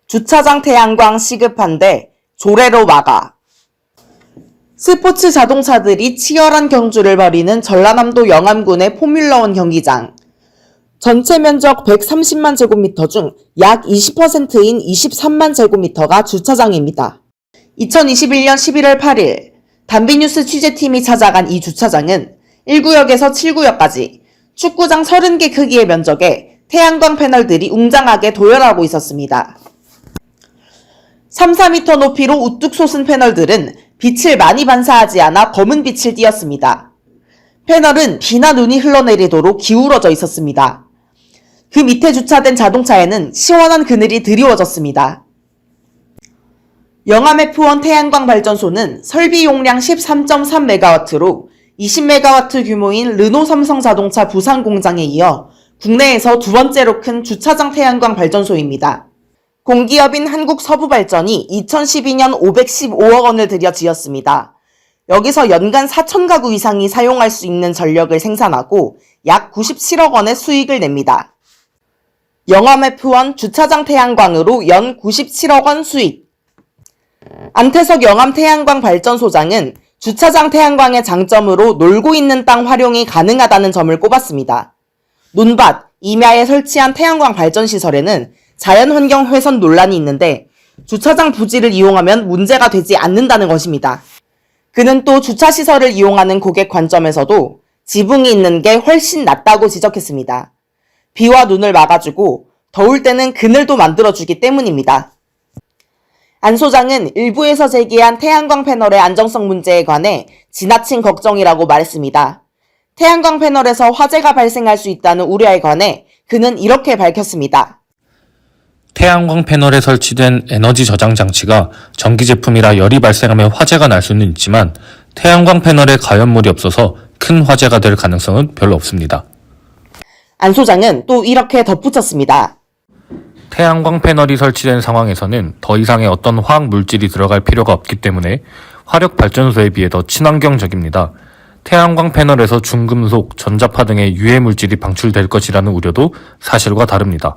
주차장 태양광 시급한데 조례로 막아. 스포츠 자동차들이 치열한 경주를 벌이는 전라남도 영암군의 포뮬러1 경기장. 전체 면적 130만 제곱미터 중 약 20%인 23만 제곱미터가 주차장입니다. 2021년 11월 8일 단비뉴스 취재팀이 찾아간 이 주차장은 1구역에서 7구역까지 축구장 30개 크기의 면적에 태양광 패널들이 웅장하게 도열하고 있었습니다. 3, 4m 높이로 우뚝 솟은 패널들은 빛을 많이 반사하지 않아 검은 빛을 띠었습니다. 패널은 비나 눈이 흘러내리도록 기울어져 있었습니다. 그 밑에 주차된 자동차에는 시원한 그늘이 드리워졌습니다. 영암F1 태양광 발전소는 설비 용량 13.3MW로 20MW 규모인 르노 삼성 자동차 부산 공장에 이어 국내에서 두 번째로 큰 주차장 태양광 발전소입니다. 공기업인 한국서부발전이 2012년 515억 원을 들여 지었습니다. 여기서 연간 4,000가구 이상이 사용할 수 있는 전력을 생산하고 약 97억 원의 수익을 냅니다. 영암F1 주차장 태양광으로 연 97억 원 수익. 안태석 영암 태양광 발전소장은 주차장 태양광의 장점으로 놀고 있는 땅 활용이 가능하다는 점을 꼽았습니다. 논밭, 임야에 설치한 태양광 발전시설에는 자연환경 훼손 논란이 있는데 주차장 부지를 이용하면 문제가 되지 않는다는 것입니다. 그는 또 주차시설을 이용하는 고객 관점에서도 지붕이 있는 게 훨씬 낫다고 지적했습니다. 비와 눈을 막아주고 더울 때는 그늘도 만들어주기 때문입니다. 안 소장은 일부에서 제기한 태양광 패널의 안정성 문제에 관해 지나친 걱정이라고 말했습니다. 태양광 패널에서 화재가 발생할 수 있다는 우려에 관해 그는 이렇게 밝혔습니다. 태양광 패널에 설치된 에너지 저장 장치가 전기 제품이라 열이 발생하면 화재가 날 수는 있지만 태양광 패널에 가연물이 없어서 큰 화재가 될 가능성은 별로 없습니다. 안 소장은 또 이렇게 덧붙였습니다. 태양광 패널이 설치된 상황에서는 더 이상의 어떤 화학 물질이 들어갈 필요가 없기 때문에 화력 발전소에 비해 더 친환경적입니다. 태양광 패널에서 중금속, 전자파 등의 유해 물질이 방출될 것이라는 우려도 사실과 다릅니다.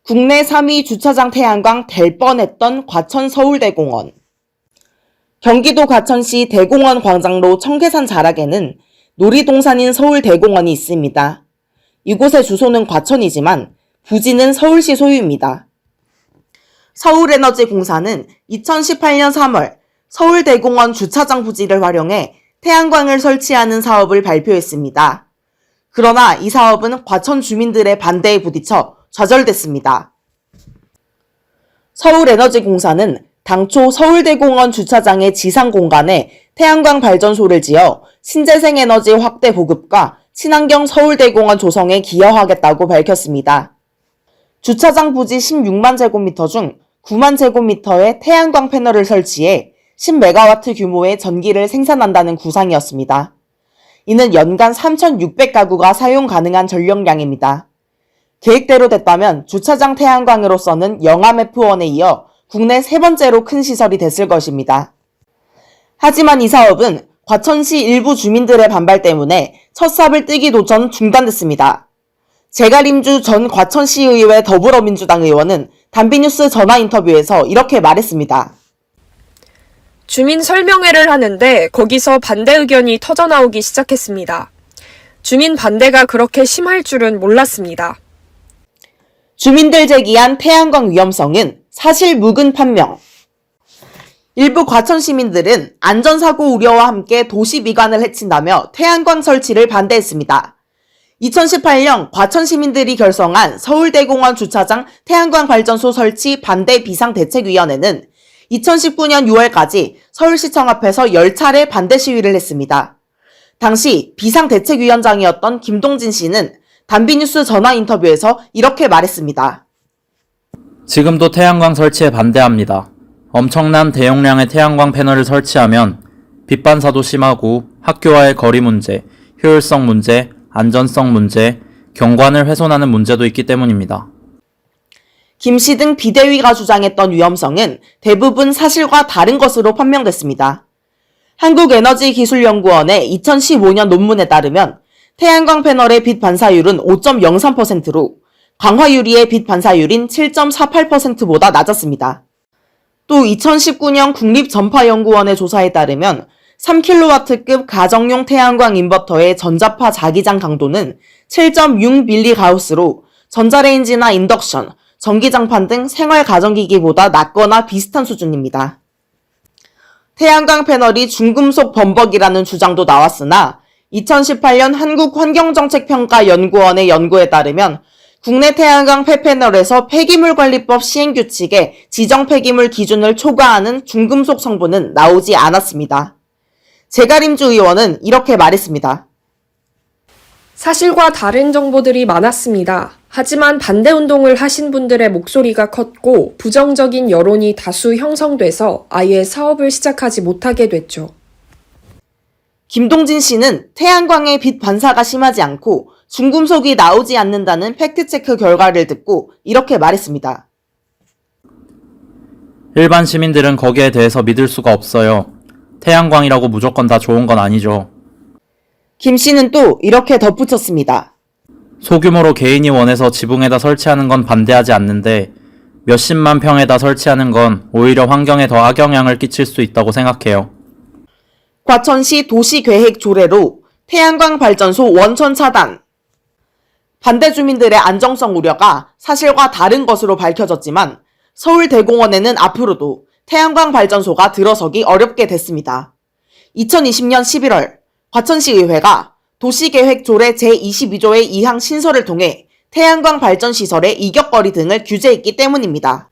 국내 3위 주차장 태양광 될 뻔했던 과천 서울대공원. 경기도 과천시 대공원 광장로 청계산 자락에는 놀이동산인 서울대공원이 있습니다. 이곳의 주소는 과천이지만 부지는 서울시 소유입니다. 서울에너지공사는 2018년 3월 서울대공원 주차장 부지를 활용해 태양광을 설치하는 사업을 발표했습니다. 그러나 이 사업은 과천 주민들의 반대에 부딪혀 좌절됐습니다. 서울에너지공사는 당초 서울대공원 주차장의 지상 공간에 태양광 발전소를 지어 신재생 에너지 확대 보급과 친환경 서울대공원 조성에 기여하겠다고 밝혔습니다. 주차장 부지 16만 제곱미터 중 9만 제곱미터의 태양광 패널을 설치해 10메가와트 규모의 전기를 생산한다는 구상이었습니다. 이는 연간 3,600가구가 사용 가능한 전력량입니다. 계획대로 됐다면 주차장 태양광으로서는 영암F1에 이어 국내 세 번째로 큰 시설이 됐을 것입니다. 하지만 이 사업은 과천시 일부 주민들의 반발 때문에 첫 삽을 뜨기도 전 중단됐습니다. 제갈임주 전 과천시의회 더불어민주당 의원은 단비뉴스 전화 인터뷰에서 이렇게 말했습니다. 주민 설명회를 하는데 거기서 반대 의견이 터져나오기 시작했습니다. 주민 반대가 그렇게 심할 줄은 몰랐습니다. 주민들 제기한 태양광 위험성은 사실 묵은 판명. 일부 과천 시민들은 안전사고 우려와 함께 도시 미관을 해친다며 태양광 설치를 반대했습니다. 2018년 과천 시민들이 결성한 서울대공원 주차장 태양광 발전소 설치 반대 비상대책위원회는 2019년 6월까지 서울시청 앞에서 10차례 반대 시위를 했습니다. 당시 비상대책위원장이었던 김동진 씨는 단비뉴스 전화 인터뷰에서 이렇게 말했습니다. 지금도 태양광 설치에 반대합니다. 엄청난 대용량의 태양광 패널을 설치하면 빛 반사도 심하고 학교와의 거리 문제, 효율성 문제, 안전성 문제, 경관을 훼손하는 문제도 있기 때문입니다. 김 씨 등 비대위가 주장했던 위험성은 대부분 사실과 다른 것으로 판명됐습니다. 한국에너지기술연구원의 2015년 논문에 따르면 태양광 패널의 빛 반사율은 5.03%로 강화 유리의 빛 반사율인 7.48%보다 낮았습니다. 또 2019년 국립전파연구원의 조사에 따르면 3kW급 가정용 태양광 인버터의 전자파 자기장 강도는 7.6mHz로 전자레인지나 인덕션, 전기장판 등 생활 가전기기보다 낮거나 비슷한 수준입니다. 태양광 패널이 중금속 범벅이라는 주장도 나왔으나 2018년 한국환경정책평가연구원의 연구에 따르면 국내 태양광 폐패널에서 폐기물관리법 시행규칙에 지정 폐기물 기준을 초과하는 중금속 성분은 나오지 않았습니다. 제가림주 의원은 이렇게 말했습니다. 사실과 다른 정보들이 많았습니다. 하지만 반대운동을 하신 분들의 목소리가 컸고 부정적인 여론이 다수 형성돼서 아예 사업을 시작하지 못하게 됐죠. 김동진 씨는 태양광의 빛 반사가 심하지 않고 중금속이 나오지 않는다는 팩트체크 결과를 듣고 이렇게 말했습니다. 일반 시민들은 거기에 대해서 믿을 수가 없어요. 태양광이라고 무조건 다 좋은 건 아니죠. 김 씨는 또 이렇게 덧붙였습니다. 소규모로 개인이 원해서 지붕에다 설치하는 건 반대하지 않는데 몇십만 평에다 설치하는 건 오히려 환경에 더 악영향을 끼칠 수 있다고 생각해요. 과천시 도시계획 조례로 태양광 발전소 원천 차단. 반대 주민들의 안정성 우려가 사실과 다른 것으로 밝혀졌지만 서울대공원에는 앞으로도 태양광 발전소가 들어서기 어렵게 됐습니다. 2020년 11월 과천시의회가 도시계획 조례 제22조의 2항 신설을 통해 태양광 발전시설의 이격거리 등을 규제했기 때문입니다.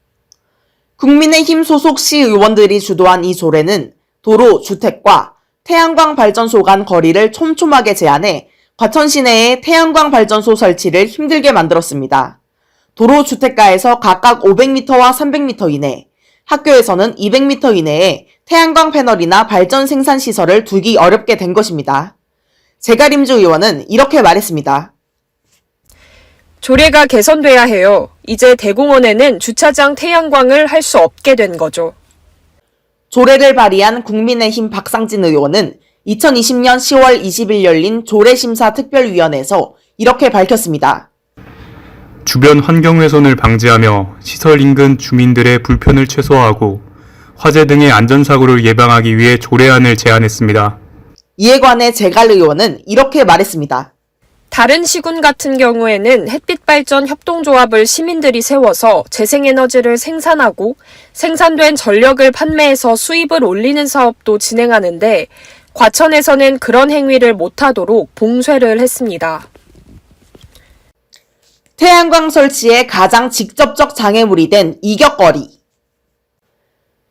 국민의힘 소속 시의원들이 주도한 이 조례는 도로, 주택과 태양광 발전소 간 거리를 촘촘하게 제한해 과천 시내에 태양광 발전소 설치를 힘들게 만들었습니다. 도로, 주택가에서 각각 500m와 300m 이내, 학교에서는 200m 이내에 태양광 패널이나 발전 생산 시설을 두기 어렵게 된 것입니다. 제가림주 의원은 이렇게 말했습니다. 조례가 개선돼야 해요. 이제 대공원에는 주차장 태양광을 할 수 없게 된 거죠. 조례를 발의한 국민의힘 박상진 의원은 2020년 10월 20일 열린 조례심사 특별위원회에서 이렇게 밝혔습니다. 주변 환경훼손을 방지하며 시설 인근 주민들의 불편을 최소화하고 화재 등의 안전사고를 예방하기 위해 조례안을 제안했습니다. 이에 관해 제갈 의원은 이렇게 말했습니다. 다른 시군 같은 경우에는 햇빛발전 협동조합을 시민들이 세워서 재생에너지를 생산하고 생산된 전력을 판매해서 수입을 올리는 사업도 진행하는데 과천에서는 그런 행위를 못하도록 봉쇄를 했습니다. 태양광 설치에 가장 직접적 장애물이 된 이격거리.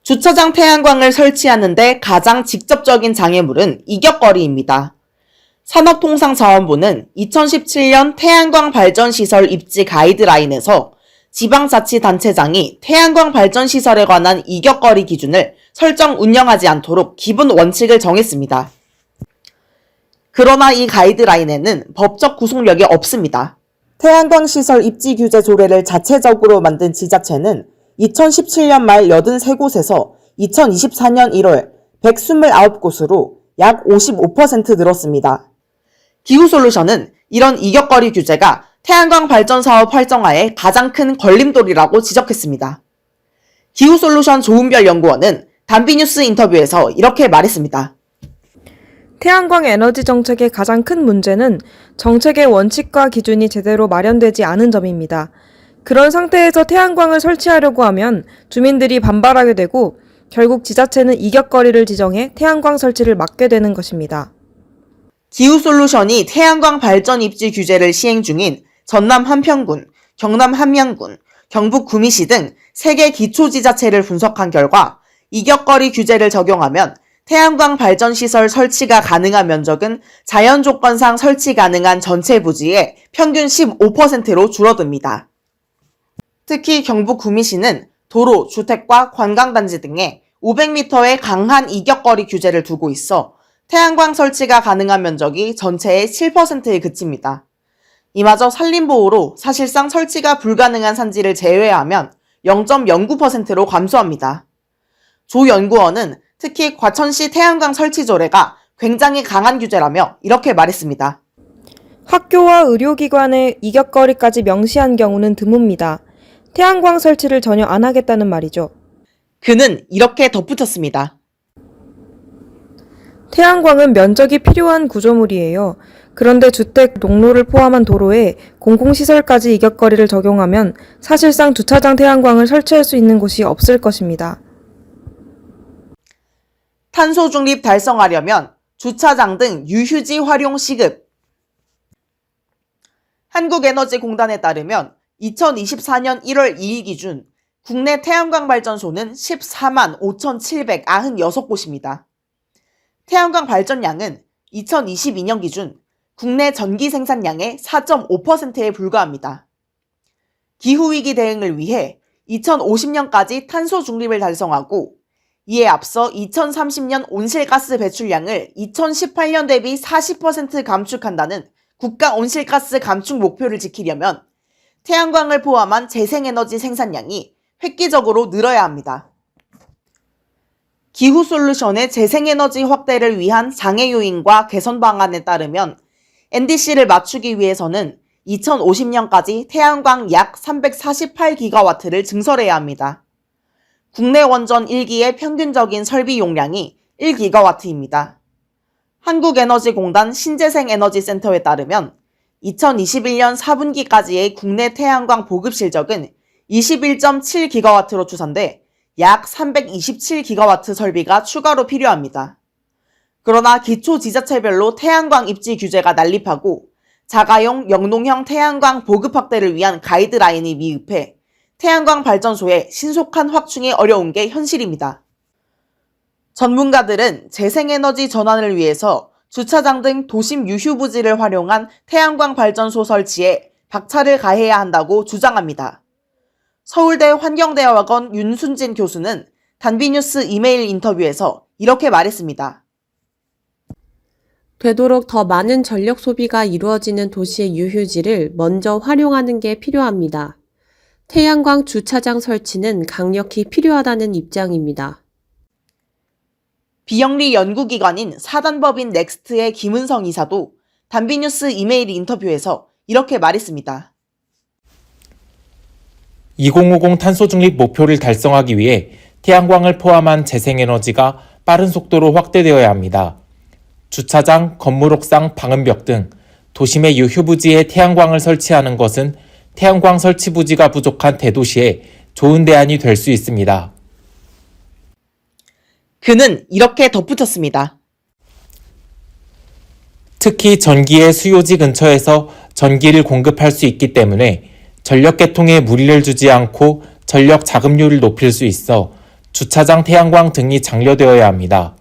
주차장 태양광을 설치하는데 가장 직접적인 장애물은 이격거리입니다. 산업통상자원부는 2017년 태양광 발전시설 입지 가이드라인에서 지방자치단체장이 태양광 발전시설에 관한 이격거리 기준을 설정 운영하지 않도록 기본 원칙을 정했습니다. 그러나 이 가이드라인에는 법적 구속력이 없습니다. 태양광 시설 입지 규제 조례를 자체적으로 만든 지자체는 2017년 말 83곳에서 2024년 1월 129곳으로 약 55% 늘었습니다. 기후솔루션은 이런 이격거리 규제가 태양광 발전 사업 활성화에 가장 큰 걸림돌이라고 지적했습니다. 기후솔루션 조은별 연구원은 단비뉴스 인터뷰에서 이렇게 말했습니다. 태양광 에너지 정책의 가장 큰 문제는 정책의 원칙과 기준이 제대로 마련되지 않은 점입니다. 그런 상태에서 태양광을 설치하려고 하면 주민들이 반발하게 되고 결국 지자체는 이격거리를 지정해 태양광 설치를 막게 되는 것입니다. 기후솔루션이 태양광 발전 입지 규제를 시행 중인 전남 한평군, 경남 함양군, 경북 구미시 등 3개 기초지자체를 분석한 결과 이격거리 규제를 적용하면 태양광 발전시설 설치가 가능한 면적은 자연조건상 설치 가능한 전체 부지의 평균 15%로 줄어듭니다. 특히 경북 구미시는 도로, 주택과 관광단지 등에 500m의 강한 이격거리 규제를 두고 있어 태양광 설치가 가능한 면적이 전체의 7%에 그칩니다. 이마저 산림보호로 사실상 설치가 불가능한 산지를 제외하면 0.09%로 감소합니다. 조 연구원은 특히 과천시 태양광 설치 조례가 굉장히 강한 규제라며 이렇게 말했습니다. 학교와 의료기관의 이격거리까지 명시한 경우는 드뭅니다. 태양광 설치를 전혀 안 하겠다는 말이죠. 그는 이렇게 덧붙였습니다. 태양광은 면적이 필요한 구조물이에요. 그런데 주택, 농로를 포함한 도로에 공공시설까지 이격거리를 적용하면 사실상 주차장 태양광을 설치할 수 있는 곳이 없을 것입니다. 탄소 중립 달성하려면 주차장 등 유휴지 활용 시급. 한국에너지공단에 따르면 2024년 1월 2일 기준 국내 태양광 발전소는 14만 5,796곳입니다. 태양광 발전량은 2022년 기준 국내 전기 생산량의 4.5%에 불과합니다. 기후위기 대응을 위해 2050년까지 탄소 중립을 달성하고 이에 앞서 2030년 온실가스 배출량을 2018년 대비 40% 감축한다는 국가 온실가스 감축 목표를 지키려면 태양광을 포함한 재생에너지 생산량이 획기적으로 늘어야 합니다. 기후 솔루션의 재생에너지 확대를 위한 장애 요인과 개선 방안에 따르면 NDC를 맞추기 위해서는 2050년까지 태양광 약 348기가와트를 증설해야 합니다. 국내 원전 1기의 평균적인 설비 용량이 1기가와트입니다. 한국에너지공단 신재생에너지센터에 따르면 2021년 4분기까지의 국내 태양광 보급 실적은 21.7기가와트로 추산돼 약 327기가와트 설비가 추가로 필요합니다. 그러나 기초지자체별로 태양광 입지 규제가 난립하고 자가용, 영농형 태양광 보급 확대를 위한 가이드라인이 미흡해 태양광 발전소의 신속한 확충이 어려운 게 현실입니다. 전문가들은 재생에너지 전환을 위해서 주차장 등 도심 유휴부지를 활용한 태양광 발전소 설치에 박차를 가해야 한다고 주장합니다. 서울대 환경대학원 윤순진 교수는 단비뉴스 이메일 인터뷰에서 이렇게 말했습니다. 되도록 더 많은 전력 소비가 이루어지는 도시의 유휴지를 먼저 활용하는 게 필요합니다. 태양광 주차장 설치는 강력히 필요하다는 입장입니다. 비영리 연구기관인 사단법인 넥스트의 김은성 이사도 단비뉴스 이메일 인터뷰에서 이렇게 말했습니다. 2050 탄소 중립 목표를 달성하기 위해 태양광을 포함한 재생에너지가 빠른 속도로 확대되어야 합니다. 주차장, 건물 옥상, 방음벽 등 도심의 유휴부지에 태양광을 설치하는 것은 태양광 설치 부지가 부족한 대도시에 좋은 대안이 될 수 있습니다. 그는 이렇게 덧붙였습니다. 특히 전기의 수요지 근처에서 전기를 공급할 수 있기 때문에 전력 계통에 무리를 주지 않고 전력 자급률을 높일 수 있어 주차장 태양광 등이 장려되어야 합니다.